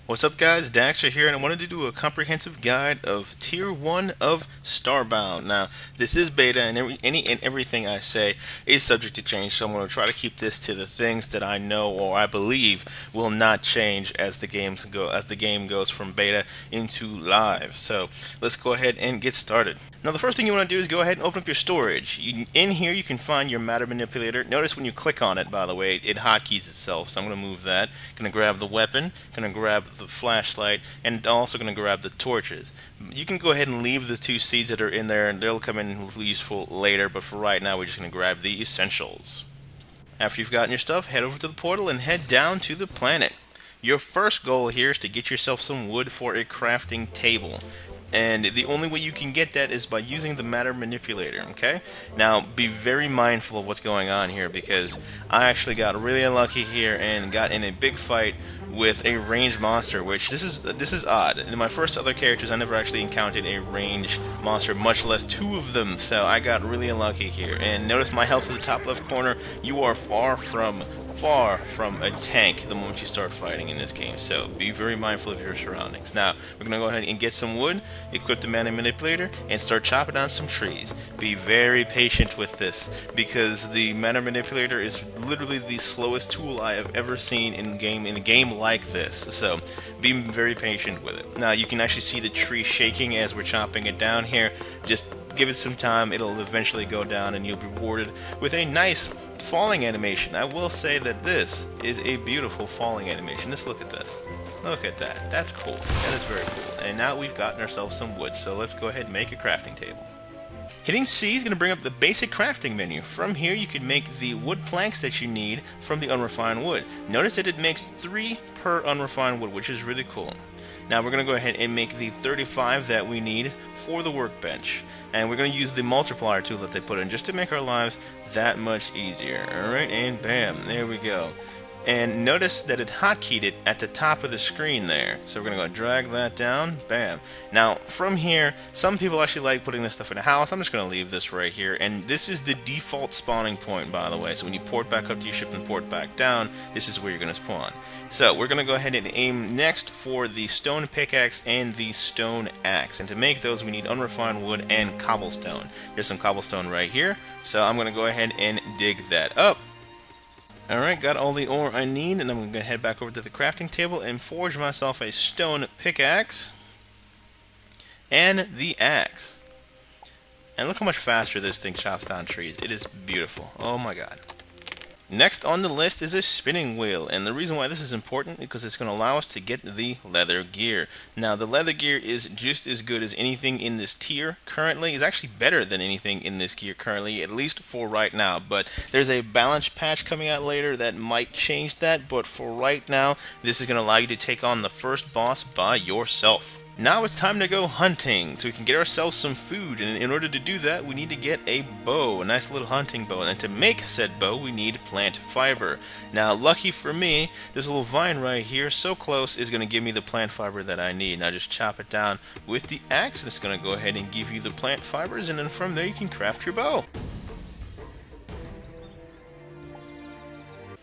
What's up guys, Daxter here, and I wanted to do a comprehensive guide of Tier 1 of Starbound. Now, this is beta, and everything I say is subject to change, so I'm going to try to keep this to the things that I know or I believe will not change as the game goes from beta into live. So, let's go ahead and get started. Now, the first thing you want to do is go ahead and open up your storage. In here, you can find your matter manipulator. Notice when you click on it, by the way, it hotkeys itself, so I'm going to move that. Going to grab the weapon, going to grab the flashlight, and also going to grab the torches. You can go ahead and leave the two seeds that are in there, and they'll come in useful later, but for right now, we're just going to grab the essentials. After you've gotten your stuff, head over to the portal and head down to the planet. Your first goal here is to get yourself some wood for a crafting table. And the only way you can get that is by using the matter manipulator, okay? Now, be very mindful of what's going on here, because I actually got really unlucky here and got in a big fight with a ranged monster, which this is odd. In my first other characters, I never actually encountered a ranged monster, much less two of them, so I got really unlucky here. And notice my health in the top left corner. You are far from a tank the moment you start fighting in this game, so be very mindful of your surroundings. Now, we're going to go ahead and get some wood, equip the mana manipulator, and start chopping down some trees. Be very patient with this, because the mana manipulator is literally the slowest tool I have ever seen in a game like this, so be very patient with it. Now, you can actually see the tree shaking as we're chopping it down here. Just give it some time, it'll eventually go down, and you'll be rewarded with a nice falling animation. I will say that this is a beautiful falling animation. Just look at this. Look at that. That's cool. That is very cool. And now we've gotten ourselves some wood, so let's go ahead and make a crafting table. Hitting C is going to bring up the basic crafting menu. From here you can make the wood planks that you need from the unrefined wood. Notice that it makes 3 per unrefined wood, which is really cool. Now we're going to go ahead and make the 35 that we need for the workbench. And we're going to use the multiplier tool that they put in just to make our lives that much easier. Alright, and bam, there we go. And notice that it hotkeyed it at the top of the screen there. So we're going to go drag that down, bam. Now, from here, some people actually like putting this stuff in a house. I'm just going to leave this right here. And this is the default spawning point, by the way. So when you port back up to your ship and port back down, this is where you're going to spawn. So we're going to go ahead and aim next for the stone pickaxe and the stone axe. And to make those, we need unrefined wood and cobblestone. There's some cobblestone right here. So I'm going to go ahead and dig that up. Alright, got all the ore I need, and I'm going to head back over to the crafting table and forge myself a stone pickaxe and the axe. And look how much faster this thing chops down trees. It is beautiful. Oh my god. Next on the list is a spinning wheel, and the reason why this is important is because it's going to allow us to get the leather gear. Now, the leather gear is just as good as anything in this tier currently. It's actually better than anything in this gear currently, at least for right now. But there's a balance patch coming out later that might change that, but for right now, this is going to allow you to take on the first boss by yourself. Now it's time to go hunting, so we can get ourselves some food, and in order to do that, we need to get a bow, a nice little hunting bow, and to make said bow, we need plant fiber. Now, lucky for me, this little vine right here, so close, is going to give me the plant fiber that I need. Now just chop it down with the axe, and it's going to go ahead and give you the plant fibers, and then from there you can craft your bow.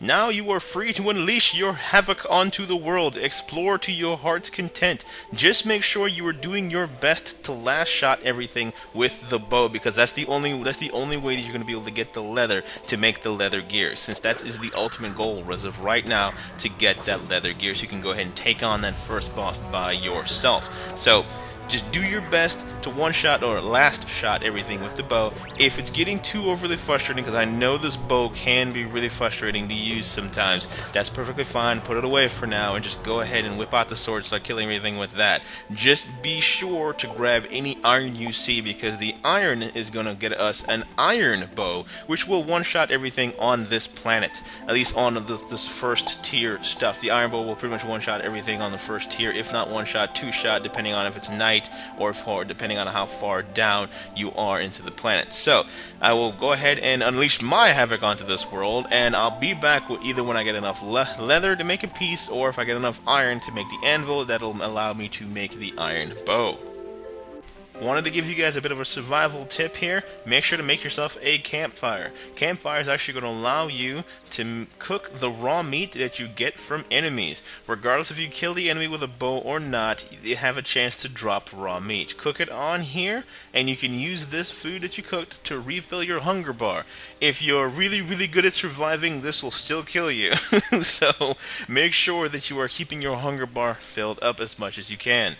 Now you are free to unleash your havoc onto the world. Explore to your heart's content. Just make sure you are doing your best to last shot everything with the bow, because that's the only way that you're going to be able to get the leather to make the leather gear, since that is the ultimate goal as of right now, to get that leather gear so you can go ahead and take on that first boss by yourself. So just do your best to one-shot or last-shot everything with the bow. If it's getting too overly frustrating, because I know this bow can be really frustrating to use sometimes, that's perfectly fine. Put it away for now and just go ahead and whip out the sword, start killing everything with that. Just be sure to grab any iron you see, because the iron is going to get us an iron bow, which will one-shot everything on this planet. At least on this first tier stuff. The iron bow will pretty much one-shot everything on the first tier, if not one-shot, two-shot, depending on if it's night or depending on how far down you are into the planet. So I will go ahead and unleash my havoc onto this world, and I'll be back with either when I get enough leather to make a piece, or if I get enough iron to make the anvil that'll allow me to make the iron bow. Wanted to give you guys a bit of a survival tip here. Make sure to make yourself a campfire. Campfire is actually going to allow you to cook the raw meat that you get from enemies. Regardless if you kill the enemy with a bow or not, you have a chance to drop raw meat. Cook it on here, and you can use this food that you cooked to refill your hunger bar. If you're really good at surviving, this will still kill you. So make sure that you are keeping your hunger bar filled up as much as you can.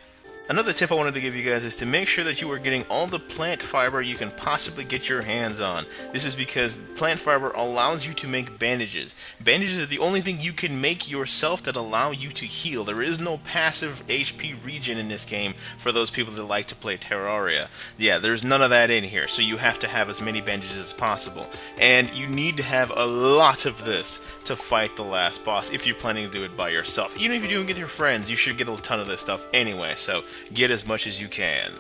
Another tip I wanted to give you guys is to make sure that you are getting all the plant fiber you can possibly get your hands on. This is because plant fiber allows you to make bandages. Bandages are the only thing you can make yourself that allow you to heal. There is no passive HP regen in this game for those people that like to play Terraria. Yeah, there's none of that in here, so you have to have as many bandages as possible. And you need to have a lot of this to fight the last boss if you're planning to do it by yourself. Even if you're doing it with your friends, you should get a ton of this stuff anyway, so get as much as you can.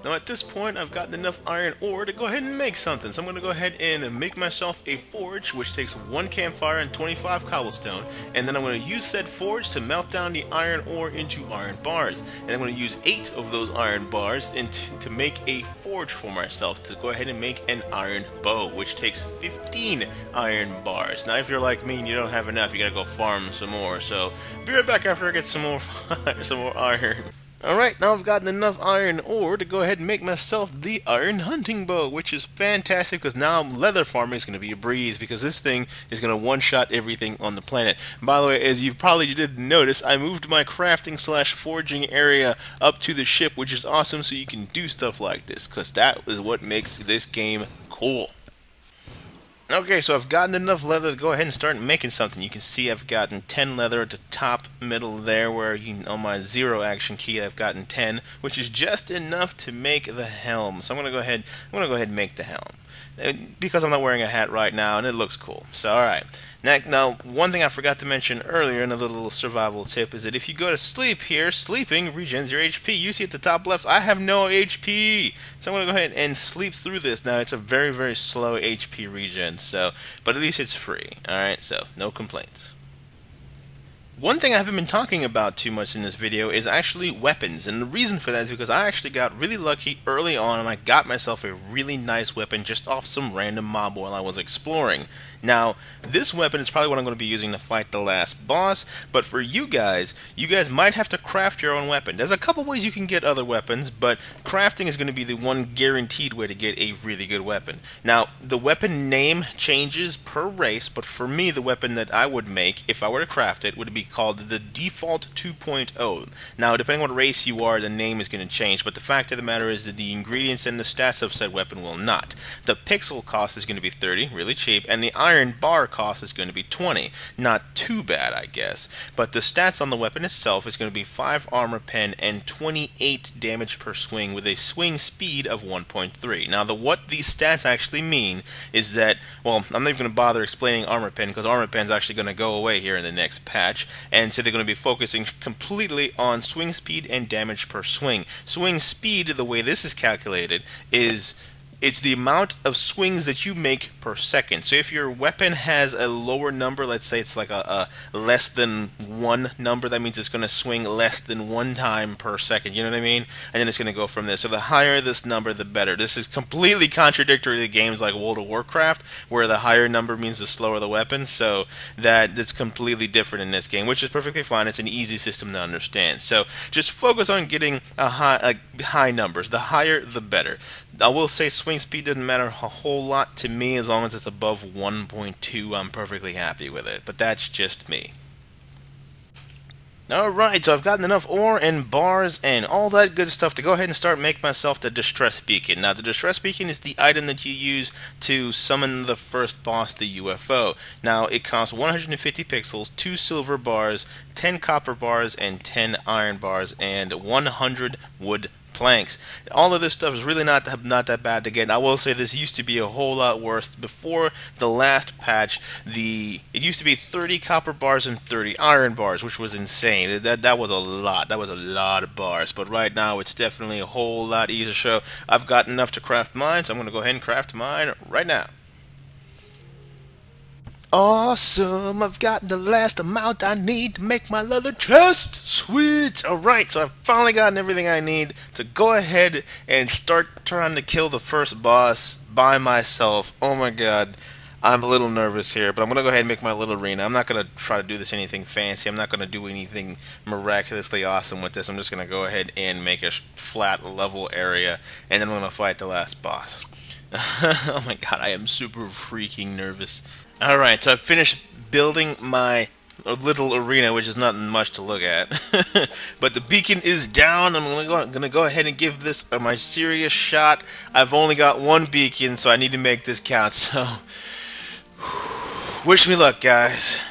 Now at this point I've gotten enough iron ore to go ahead and make something, so I'm going to go ahead and make myself a forge, which takes 1 campfire and 25 cobblestone, and then I'm going to use said forge to melt down the iron ore into iron bars, and I'm going to use 8 of those iron bars to make a forge for myself to go ahead and make an iron bow, which takes 15 iron bars. Now if you're like me and you don't have enough, you gotta go farm some more, so be right back after I get some more iron. Alright, now I've gotten enough iron ore to go ahead and make myself the iron hunting bow, which is fantastic because now leather farming is going to be a breeze because this thing is going to one-shot everything on the planet. By the way, as you probably didn't notice, I moved my crafting / forging area up to the ship, which is awesome, so you can do stuff like this because that is what makes this game cool. Okay, so I've gotten enough leather to go ahead and start making something. You can see I've gotten 10 leather at the top middle there, where on my 0 action key I've gotten 10, which is just enough to make the helm. So I'm gonna go ahead and make the helm. Because I'm not wearing a hat right now and it looks cool. So alright. Now, one thing I forgot to mention earlier in a little survival tip is that if you go to sleep here, sleeping regens your HP. You see at the top left, I have no HP. So I'm going to go ahead and sleep through this. Now, it's a very slow HP regen, so, but at least it's free. Alright, so no complaints. One thing I haven't been talking about too much in this video is actually weapons, and the reason for that is because I actually got really lucky early on and I got myself a really nice weapon just off some random mob while I was exploring. Now, this weapon is probably what I'm going to be using to fight the last boss, but for you guys might have to craft your own weapon. There's a couple ways you can get other weapons, but crafting is going to be the one guaranteed way to get a really good weapon. Now, the weapon name changes per race, but for me, the weapon that I would make, if I were to craft it, would be called the Default 2.0. Now, depending on what race you are, the name is going to change, but the fact of the matter is that the ingredients and the stats of said weapon will not. The pixel cost is going to be 30, really cheap, and the iron bar cost is going to be 20. Not too bad, I guess. But the stats on the weapon itself is going to be 5 armor pen and 28 damage per swing with a swing speed of 1.3. Now, what these stats actually mean is that, well, I'm not even going to bother explaining armor pen because armor pen is actually going to go away here in the next patch, and so they're going to be focusing completely on swing speed and damage per swing. Swing speed, the way this is calculated, is it's the amount of swings that you make per second. So if your weapon has a lower number, let's say it's like a less than 1 number, that means it's going to swing less than 1 time per second, you know what I mean? And then it's going to go from there. So the higher this number, the better. This is completely contradictory to games like World of Warcraft, where the higher number means the slower the weapon, so that's completely different in this game, which is perfectly fine. It's an easy system to understand. So just focus on getting high numbers. The higher, the better. I will say swing speed doesn't matter a whole lot to me. As long as it's above 1.2, I'm perfectly happy with it. But that's just me. Alright, so I've gotten enough ore and bars and all that good stuff to go ahead and start making myself the Distress Beacon. Now, the Distress Beacon is the item that you use to summon the first boss, the UFO. Now, it costs 150 pixels, 2 silver bars, 10 copper bars, and 10 iron bars, and 100 wood planks. All of this stuff is really not that bad to get. I will say this used to be a whole lot worse. Before the last patch, it used to be 30 copper bars and 30 iron bars, which was insane. That was a lot. That was a lot of bars. But right now, it's definitely a whole lot easier. So I've got enough to craft mine, so I'm going to go ahead and craft mine right now. Awesome, I've gotten the last amount I need to make my leather chest. Sweet. Alright, so I've finally gotten everything I need to go ahead and start trying to kill the first boss by myself. Oh my god. I'm a little nervous here, but I'm going to go ahead and make my little arena. I'm not going to try to do this anything fancy. I'm not going to do anything miraculously awesome with this. I'm just going to go ahead and make a flat level area, and then I'm going to fight the last boss. Oh my god, I am super freaking nervous. Alright, so I've finished building my little arena, which is not much to look at. But the beacon is down. I'm gonna go ahead and give this my serious shot. I've only got one beacon, so I need to make this count. So, wish me luck, guys.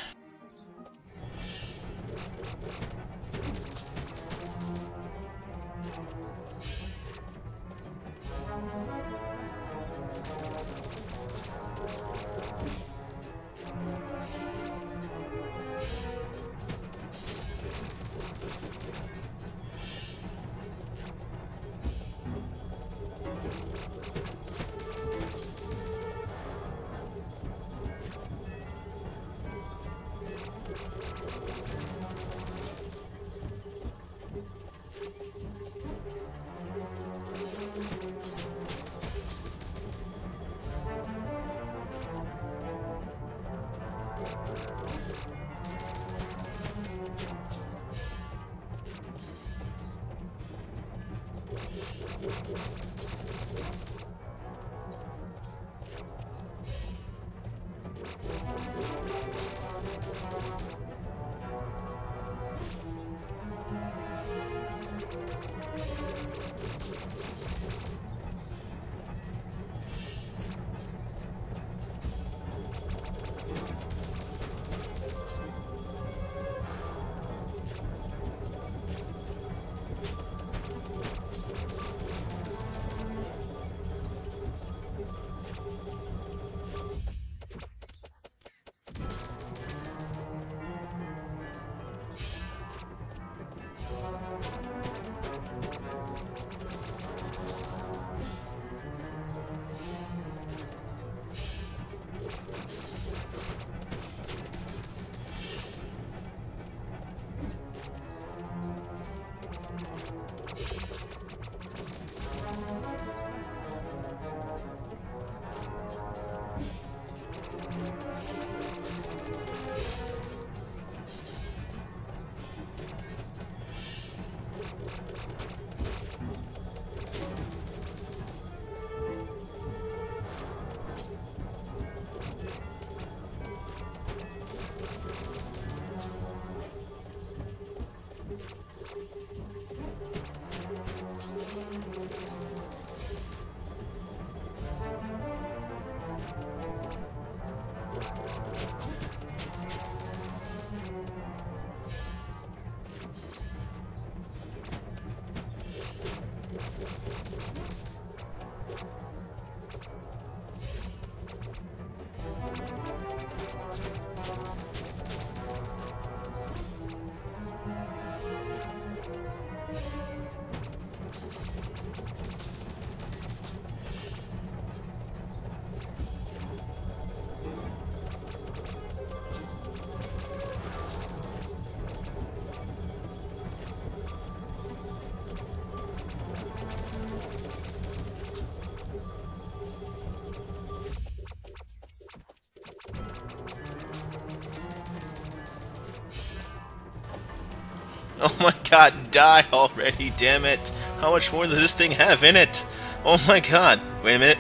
Oh my god, die already, damn it. How much more does this thing have in it? Oh my god. Wait a minute.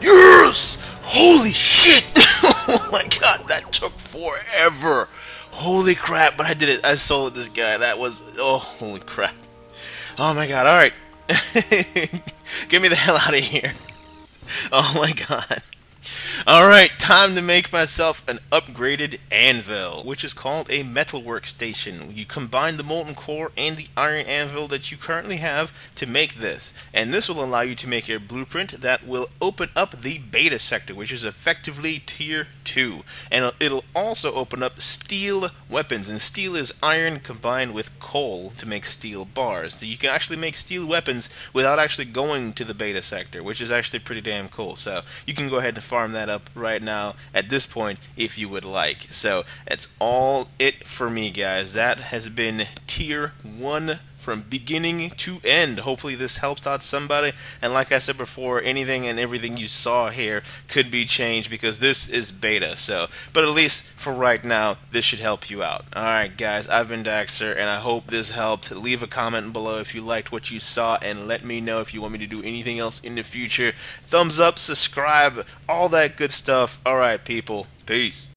Yes! Holy shit! Oh my god, that took forever. Holy crap, but I did it. I soloed this guy. That was... oh, holy crap. Oh my god, alright. Get me the hell out of here. Oh my god. Alright, time to make myself an upgraded anvil, which is called a metalwork station. You combine the molten core and the iron anvil that you currently have to make this, and this will allow you to make a blueprint that will open up the beta sector, which is effectively tier 2, and it'll also open up steel weapons, and steel is iron combined with coal to make steel bars. So you can actually make steel weapons without actually going to the beta sector, which is actually pretty damn cool. So you can go ahead and farm that up right now at this point if you would like. So that's all it for me, guys. That has been tier 1 from beginning to end. Hopefully this helps out somebody, and like I said before, anything and everything you saw here could be changed because this is beta. So, but at least for right now, this should help you out. Alright guys, I've been Daxter, and I hope this helped. Leave a comment below if you liked what you saw, and let me know if you want me to do anything else in the future. Thumbs up, subscribe, all that good stuff. Alright people, peace.